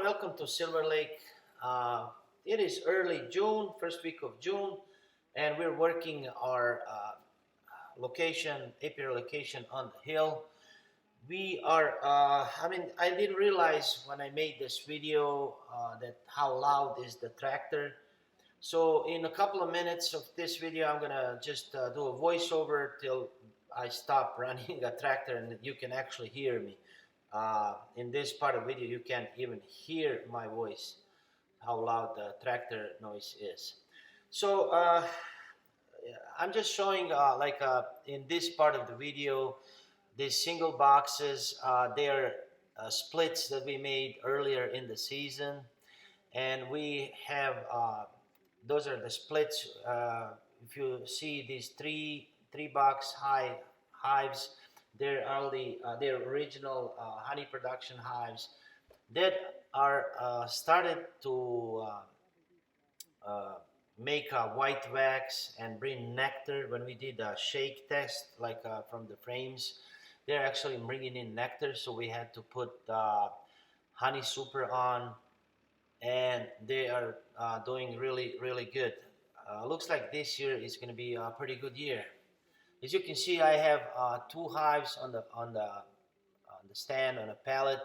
welcome to Silver Lake. It is early June, first week of June, and we're working our location, apiary location on the hill. We are, I didn't realize when I made this video that how loud is the tractor. So in a couple of minutes of this video, I'm gonna just do a voiceover till I stop running a tractor and you can actually hear me. In this part of the video, you can't even hear my voice, how loud the tractor noise is. So I'm just showing in this part of the video, these single boxes. They are splits that we made earlier in the season, and we have those are the splits. If you see these three box high hives, they're original honey production hives that are started to make white wax and bring nectar. When we did a shake test, from the frames, they're actually bringing in nectar, so we had to put honey super on, and they are doing really good. Looks like this year is going to be a pretty good year. As you can see, I have two hives on the stand on a pallet,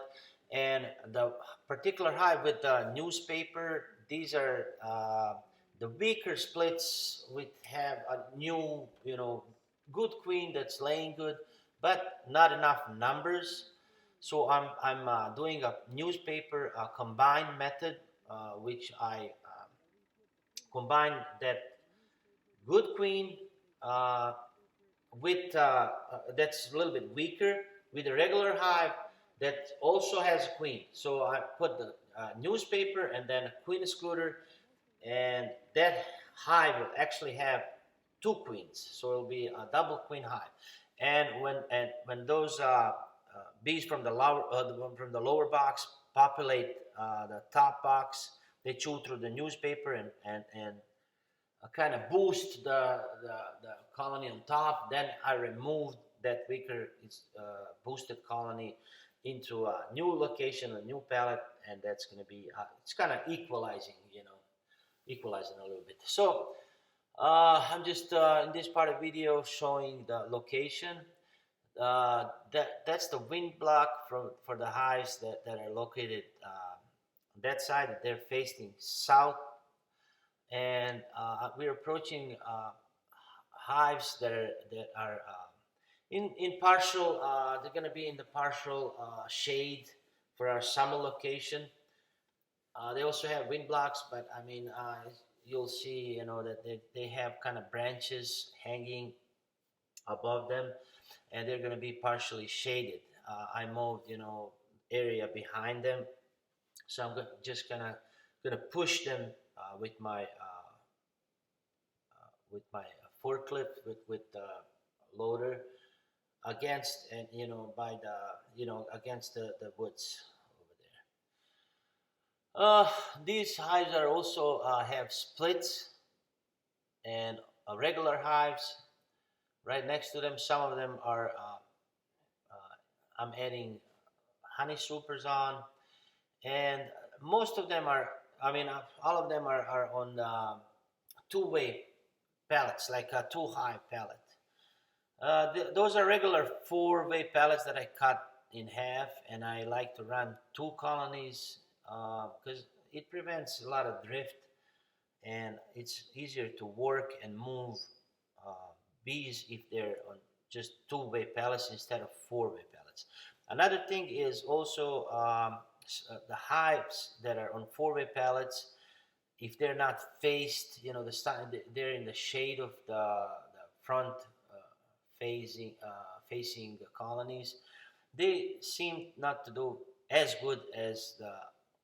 and the particular hive with the newspaper. These are the weaker splits. We have a new, good queen that's laying good, but not enough numbers. So I'm doing a newspaper combined method, which I combine that good queen with that's a little bit weaker with a regular hive that also has a queen. So I put the newspaper and then a queen excluder, and that hive will actually have two queens. So it'll be a double queen hive. And when those bees from the lower box populate the top box, they chew through the newspaper and kind of boost the colony on top. Then I removed that weaker boosted colony into a new location, a new pallet, and that's going to be it's kind of equalizing, equalizing a little bit. So I'm just in this part of the video showing the location. That's the wind block for the hives that are located on that side. They're facing south, and we're approaching hives that are in partial. They're going to be in the partial shade for our summer location. They also have wind blocks, but you'll see, that they have kind of branches hanging above them, and they're going to be partially shaded. I moved, area behind them, so I'm just gonna push them with my forklift with the loader against, and by the against the woods over there. These hives are also have splits and regular hives right next to them. Some of them are I'm adding honey supers on, and most of them are, all of them are on two-way pallets, like a two-hive pallet. Those are regular four-way pallets that I cut in half, and I like to run two colonies because it prevents a lot of drift, and it's easier to work and move bees if they're on just two-way pallets instead of four-way pallets. Another thing is also the hives that are on four-way pallets, if they're not faced, they're in the shade of the front facing the colonies, they seem not to do as good as the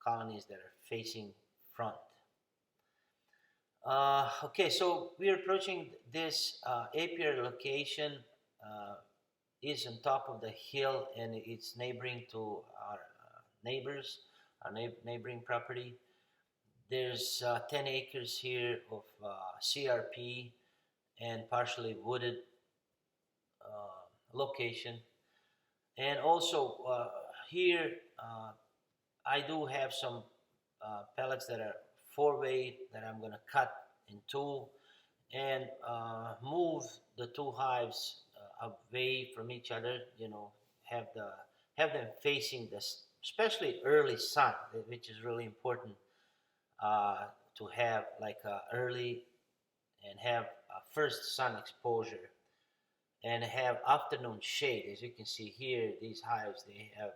colonies that are facing front. Okay, so we're approaching this apiary location. Is on top of the hill, and it's neighboring to our neighbors, our neighboring property. There's 10 acres here of CRP and partially wooded location. And also here I do have some pellets that are 4-way that I'm gonna cut in two and move the two hives away from each other. You know, have the have them facing this, especially early sun, which is really important to have like early and have first sun exposure and have afternoon shade. As you can see here, these hives they have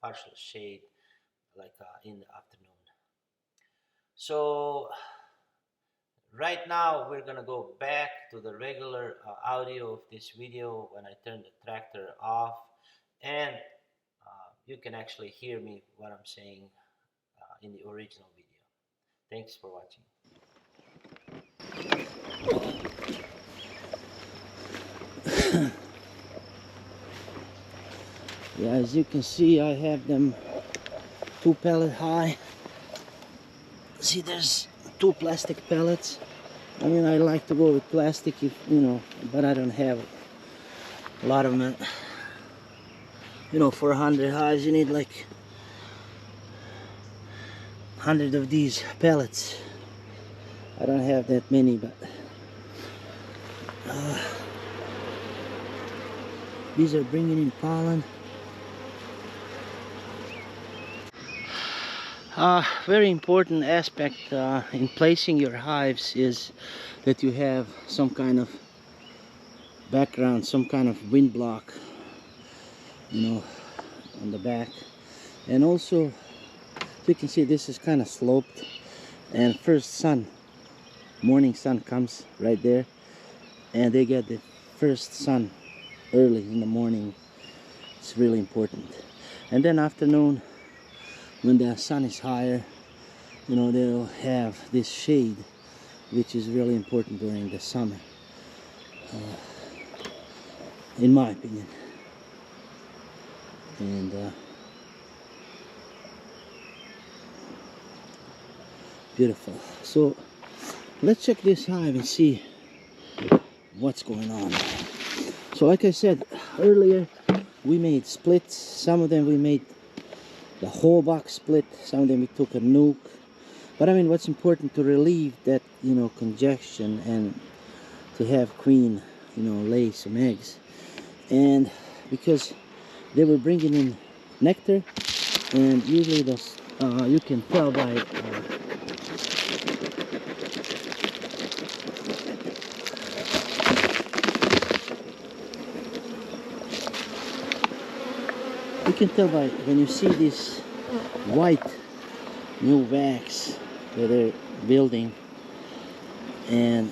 partial shade like in the afternoon. So right now we're gonna go back to the regular audio of this video when I turn the tractor off, and you can actually hear me what I'm saying in the original video. Thanks for watching. Yeah, as you can see, I have them 2 pellet high. See, there's 2 plastic pellets. I mean, I like to go with plastic if, you know, but I don't have a lot of them. You know, for 100 hives, you need like 100 of these pellets. I don't have that many, but these are bringing in pollen. Very important aspect in placing your hives is that you have some kind of background, some kind of wind block, you know, on the back. And also, you can see this is kind of sloped, and first sun, morning sun comes right there, and they get the first sun early in the morning. It's really important. And then afternoon, when the sun is higher, you know, they'll have this shade, which is really important during the summer, in my opinion. And beautiful. So let's check this hive and see what's going on. So like I said earlier, we made splits. Some of them we made the whole box split, some of them we took a nuke. But I mean, what's important to relieve that, you know, congestion and to have queen, you know, lay some eggs. And because they were bringing in nectar, and usually those you can tell by you can tell by when you see this white new wax that they're building and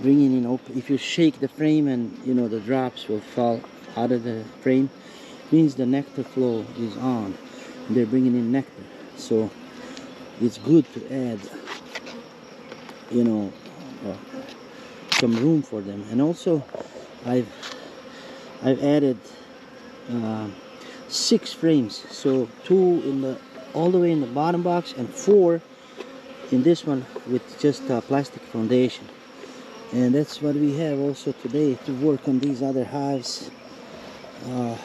bringing in open. If you shake the frame and, you know, the drops will fall out of the frame, means the nectar flow is on and they're bringing in nectar. So it's good to add, you know, some room for them. And also I've added 6 frames, so 2 in the all the way in the bottom box and 4 in this one with just a plastic foundation. And that's what we have also today to work on these other hives. As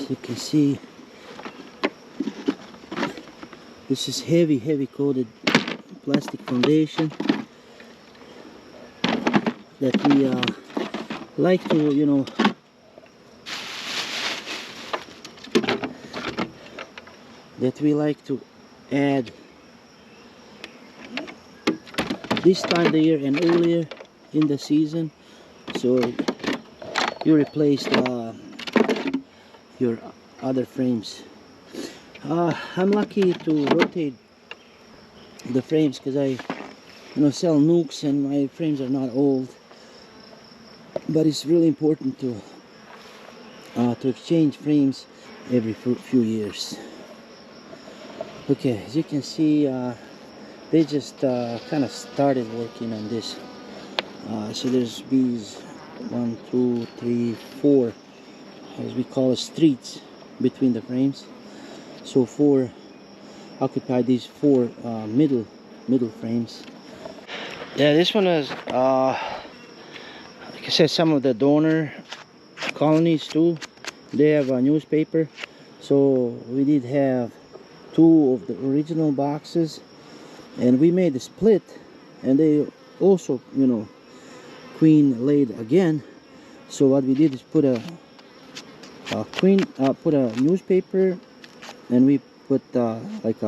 you can see, this is heavy coated plastic foundation that we like to, you know, add this time of the year and earlier in the season, so you replaced your other frames. I'm lucky to rotate the frames because I, you know, sell nukes and my frames are not old, but it's really important to exchange frames every few years. Okay, as you can see, they just kind of started working on this. So there's bees 1, 2, 3, 4, as we call it, streets between the frames. So 4 occupy these 4 middle frames. Yeah, this one is like I said, some of the donor colonies too, they have a newspaper, So we did have two of the original boxes, and we made a split, and they also, you know, queen laid again. So what we did is put a newspaper, and we put like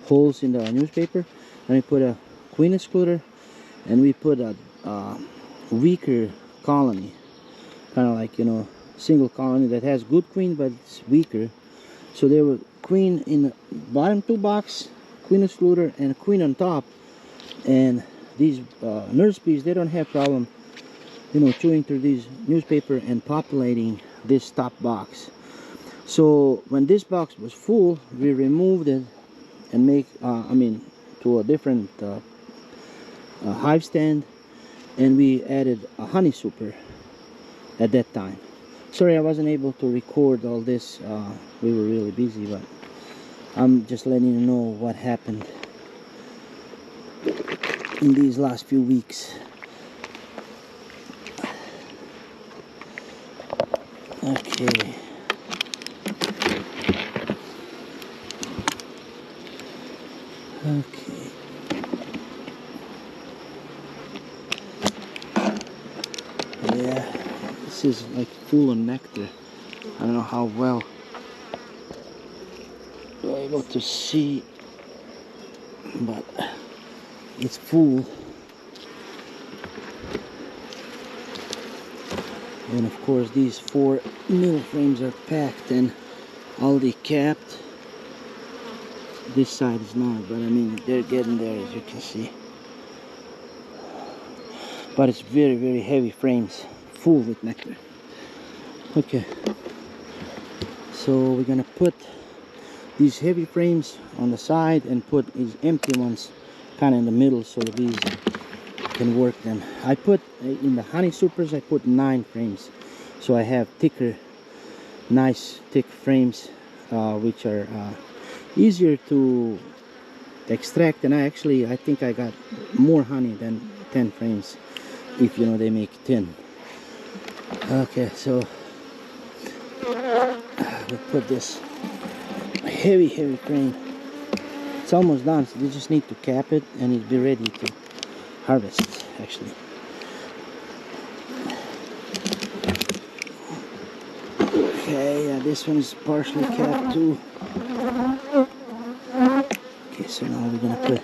holes in the newspaper, and we put a queen excluder, and we put a weaker colony, kind of like, you know, single colony that has good queen but it's weaker. So there were queen in the bottom two box, queen excluder, and queen on top. And these nurse bees, they don't have problem, you know, chewing through these newspaper and populating this top box. So when this box was full, we removed it and make to a different hive stand, and we added a honey super at that time. Sorry I wasn't able to record all this, we were really busy, but I'm just letting you know what happened in these last few weeks. Okay. Okay. Yeah, this is like full of nectar. I don't know how well you're able to see, but it's full. And of course these 4 middle frames are packed and already capped. This side is not, but I mean they're getting there, as you can see. But it's very, very heavy frames, full with nectar. Okay, so we're gonna put these heavy frames on the side and put these empty ones kind of in the middle so the bees can work them. I put in the honey supers, I put 9 frames, so I have thicker, nice thick frames, which are easier to extract. And I think I got more honey than 10 frames, if you know they make 10. Okay, so we put this heavy frame. It's almost done, so you just need to cap it and it'll be ready to harvest, actually. Okay, yeah, this one is partially capped too. Okay, so now we're gonna put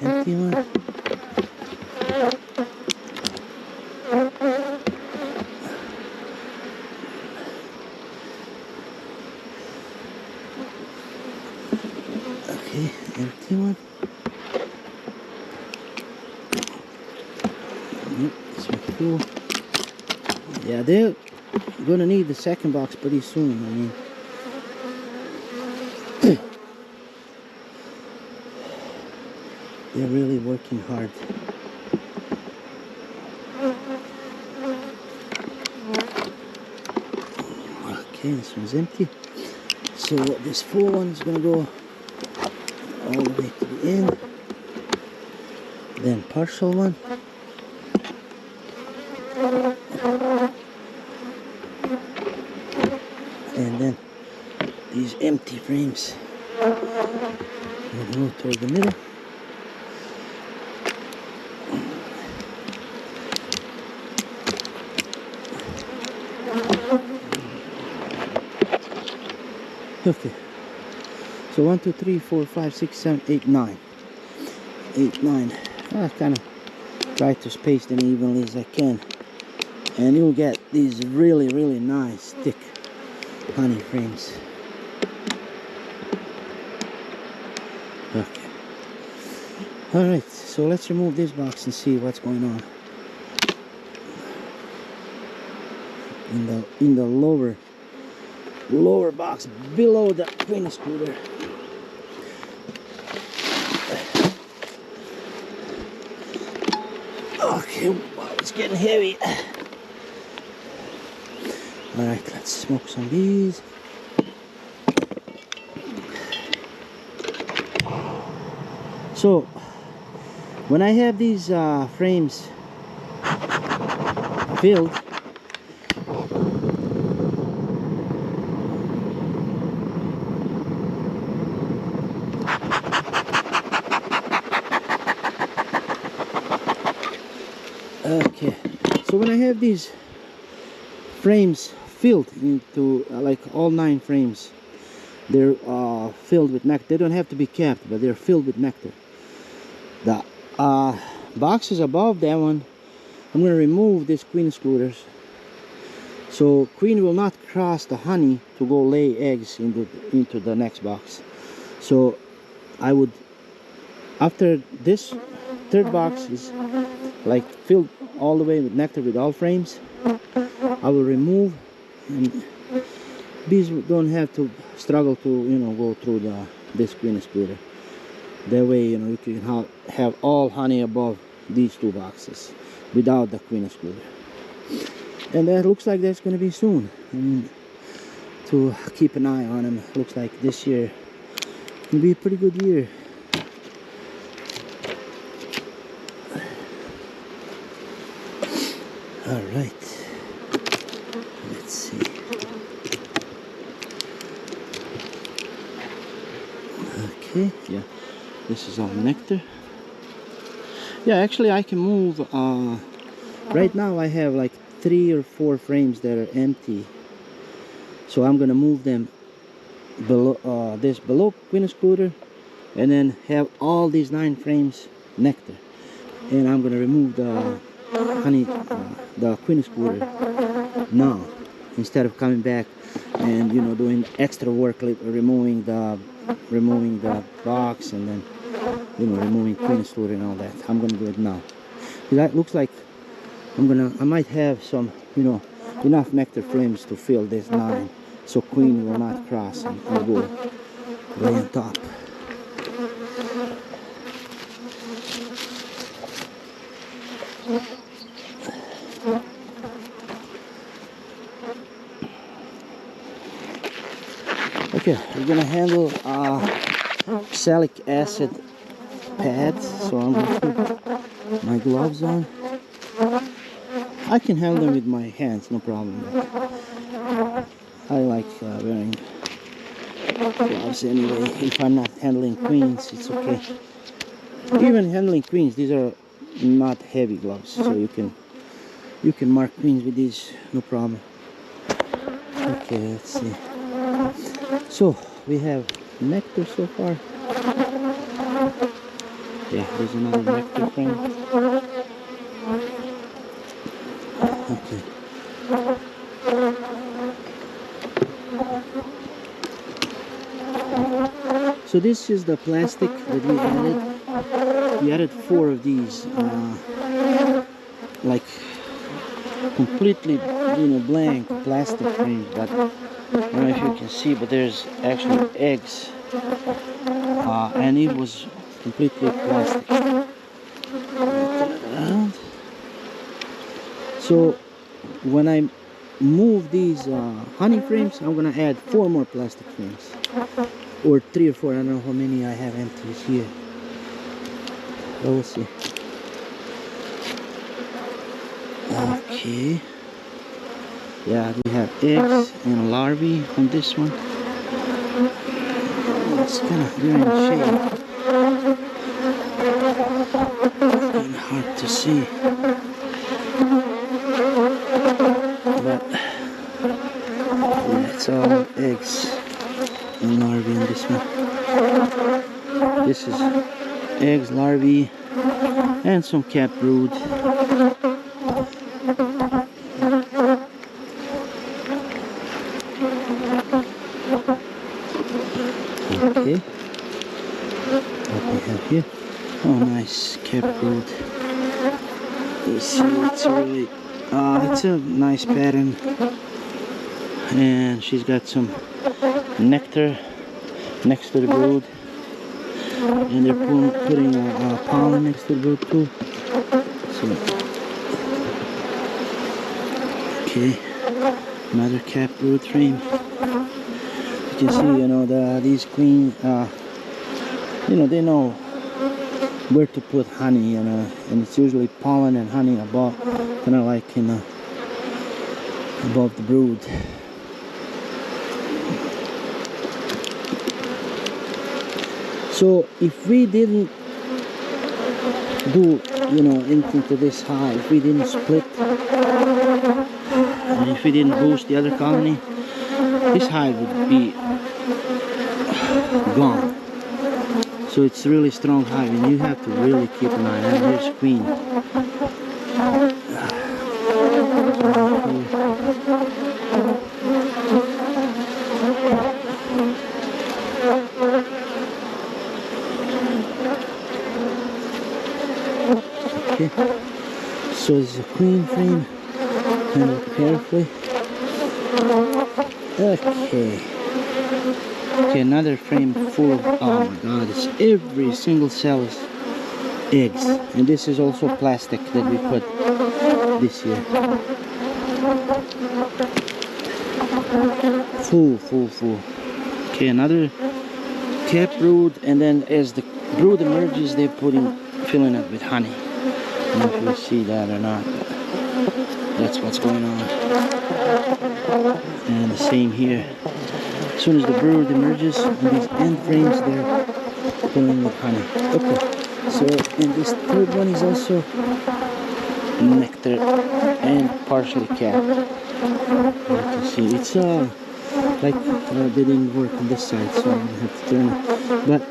empty one. Okay, empty one. Yep, this one's full. Yeah, they're gonna need the second box pretty soon. I mean, they're really working hard. Okay, this one's empty. So this full one is gonna go all the way to the end. Then partial one. And then these empty frames will go toward the middle. Okay, so 1, 2, 3, 4, 5, 6, 7, 8, 9. 8, 9. I kind of try to space them evenly as I can, and you'll get these really, really nice thick honey frames. Okay. Alright, so let's remove this box and see what's going on in the lower box below the queen excluder. Okay, wow, it's getting heavy. Alright, let's smoke some bees. So when I have these frames filled, So when I have these frames filled into like all 9 frames, they're filled with nectar. They don't have to be capped, but they're filled with nectar. The boxes above that one, I'm going to remove these queen excluders, so queen will not cross the honey to go lay eggs into the next box. So I would, after this third box is like filled all the way with nectar with all frames, I will remove, and bees don't have to struggle to, you know, go through this queen excluder. That way, you know, you can have all honey above these 2 boxes without the queen excluder. And that looks like that's going to be soon. I mean, to keep an eye on them. Looks like this year will be a pretty good year. All right. Let's see. Okay, yeah. This is all nectar. Yeah, actually I can move, right now I have like 3 or 4 frames that are empty. So I'm gonna move them below, this below queen excluder, and then have all these 9 frames nectar. And I'm gonna remove the honey, the queen excluder now, instead of coming back and, you know, doing extra work, like removing the box and then, you know, removing queen excluder and all that. I'm gonna do it now. That looks like I might have some, you know, enough nectar frames to fill this 9, so queen will not cross and go lay on top. Okay, we're gonna handle oxalic acid pads, so I'm gonna put my gloves on. I can handle them with my hands, no problem. I like wearing gloves anyway. If I'm not handling queens, it's okay. Even handling queens, these are not heavy gloves, so you can mark queens with these, no problem. Okay, let's see. So we have nectar so far. Yeah, there's another nectar frame. Okay. So this is the plastic that we added. We added 4 of these, like completely, you know, blank plastic frames. But I don't know if you can see, but there's actually eggs, and it was completely plastic. So when I move these honey frames, I'm gonna add 4 more plastic frames, or 3 or 4. I don't know how many I have empty here. We'll see. Okay. Yeah, we have eggs and larvae on this one. It's kind of, they're in the shade. It's kind of hard to see. But yeah, it's all eggs and larvae in this one. This is eggs, larvae, and some capped brood. Okay, what we have here? Oh, nice capped brood. You see, it's really, it's a nice pattern, and she's got some nectar next to the brood, and they're putting pollen next to the brood too. So, okay, another capped brood frame. You can see, you know, these queens, you know, they know where to put honey, you know, and it's usually pollen and honey above, kind of like in above the brood. So if we didn't do, you know, anything to this hive, if we didn't split, and if we didn't boost the other colony, this hive would be gone. So it's really strong hive, and you have to really keep an eye on it. Here's queen. Okay, so this is a queen frame. Handle it carefully. Okay, another frame full of, oh my god, it's every single cell is eggs. And this is also plastic that we put this year. Full. Okay, another cap brood, and then as the brood emerges, they're filling it with honey. I don't know if you see that or not, but that's what's going on. And the same here. As soon as the brood emerges, on these end frames, they're filling with honey. Okay, so and this third one is also nectar and partially capped. You can see it's like they didn't work on this side, so I'm gonna have to turn it. But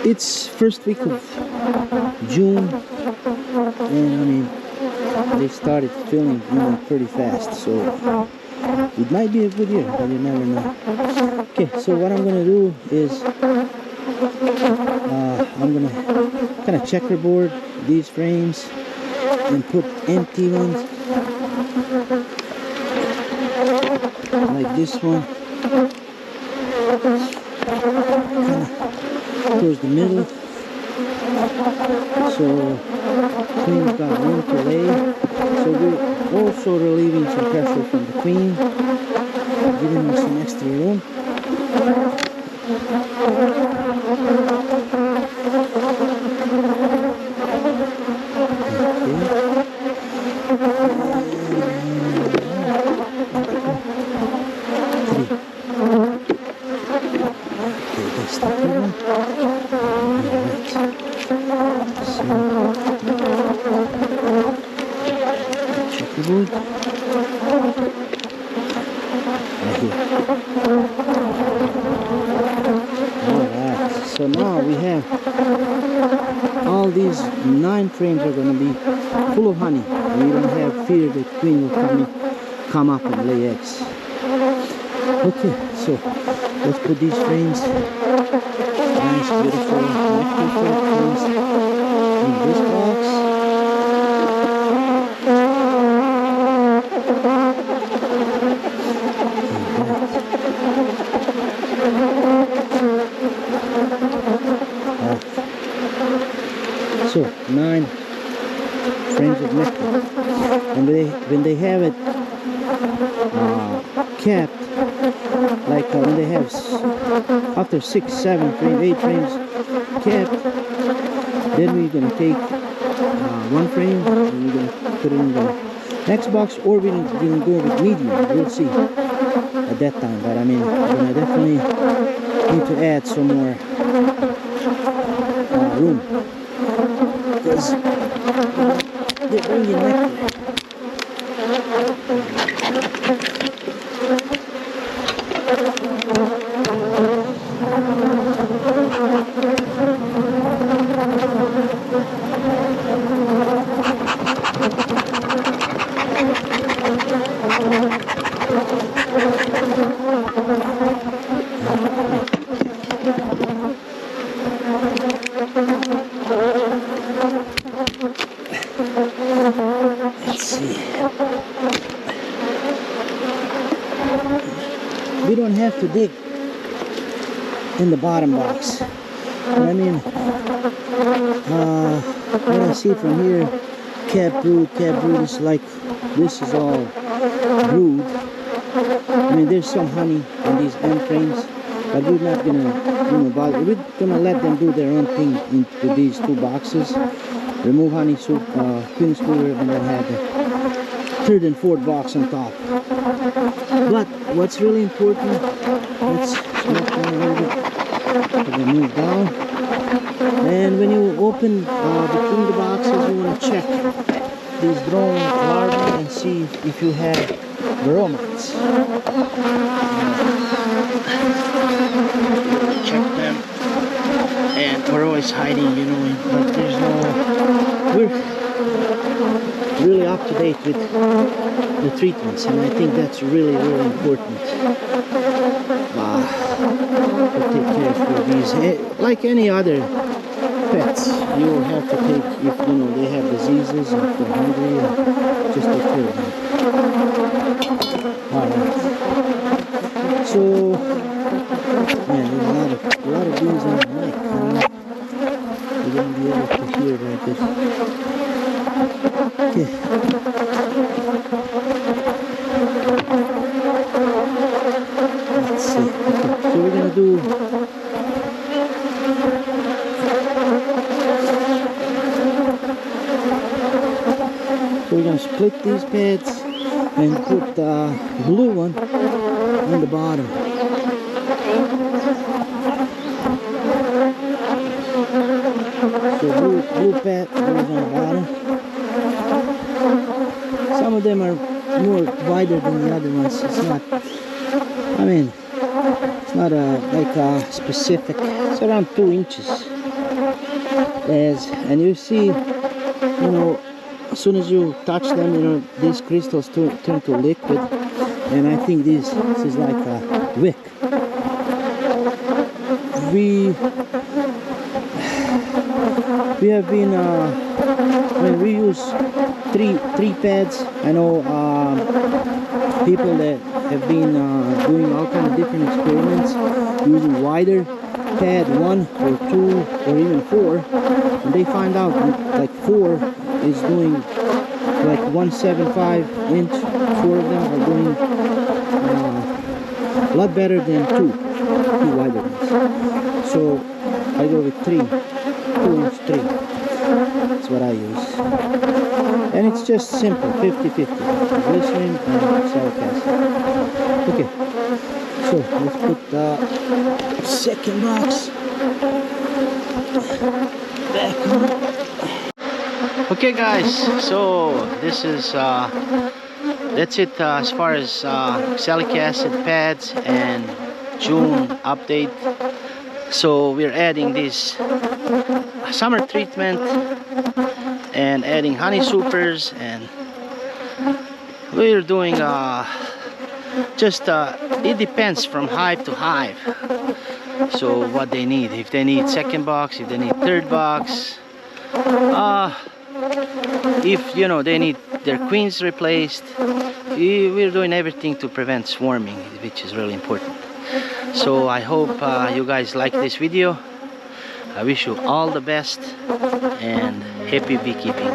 it's first week of June, and I mean they started filling pretty fast, so it might be a good year, but you never know. Okay, so what I'm gonna do is I'm gonna kind of checkerboard these frames and put empty ones like this one kind of towards the middle, so queen's got room to lay. So we're also relieving some pressure from the queen, giving her some extra room. So now we have all these 9 frames are going to be full of honey. We don't have fear that queen will come up and lay eggs. Okay, so let's put these frames, nice beautiful nectar frames, in this box. So 9 frames of nectar, and when they have it capped, like when they have after 6, 7 frames, 8 frames capped, then we're gonna take 1 frame and we're gonna put it in the next box, or we're gonna go with medium. We'll see at that time, but I mean, we're gonna definitely need to add some more room, because they're bringing nectar. Let's see. We don't have to dig in the bottom box. But I mean, what I see from here, cap brood is like, this is all brood. I mean, there's some honey in these end frames, but we're not gonna, bother. We're gonna let them do their own thing into these 2 boxes. Remove honey soup, queen schooler, and then have the 3rd and 4th box on top. But what's really important, let's smoke down a little bit. We're gonna move down. And when you open between the boxes, you want to check these drone larvae and see if you have Varroa mites. Check them. And Varroa is hiding, you know, but there's no... We're really up to date with the treatments, and I think that's really, really important. To take care of these, like any other pets. You will have to take, if you know they have diseases, if they're hungry, just take care of them. Alright. So, man, there's a lot of bees on the mic. You're gonna be able to hear very good. Okay. Let's see. Okay. So we're gonna do. So we're gonna split these pads and put the blue one on the bottom. So blue pad goes on the bottom. Some of them are more wider than the other ones. It's not, I mean, it's not like a specific, it's around 2 inches. And you see, you know, as soon as you touch them, you know, these crystals turn to liquid. And I think this is like a wick. We have been, when we use three pads. I know people that have been doing all kind of different experiments using wider pad, 1 or 2 or even 4, and they find out like 4 is doing like 1.75 inch. 4 of them are doing a lot better than 2 wider ones. So I go with 2 inch 3. That's what I use. And it's just simple, 50-50. Glycerin and oxalic acid. Okay, so let's put the second box back on. Okay guys, so this is that's it as far as oxalic acid pads and June update. So we're adding this summer treatment and adding honey supers, and we're doing it depends from hive to hive. So what they need, if they need second box, if they need third box, if you know they need their queens replaced, we're doing everything to prevent swarming, which is really important. So I hope you guys like this video. I wish you all the best and happy beekeeping.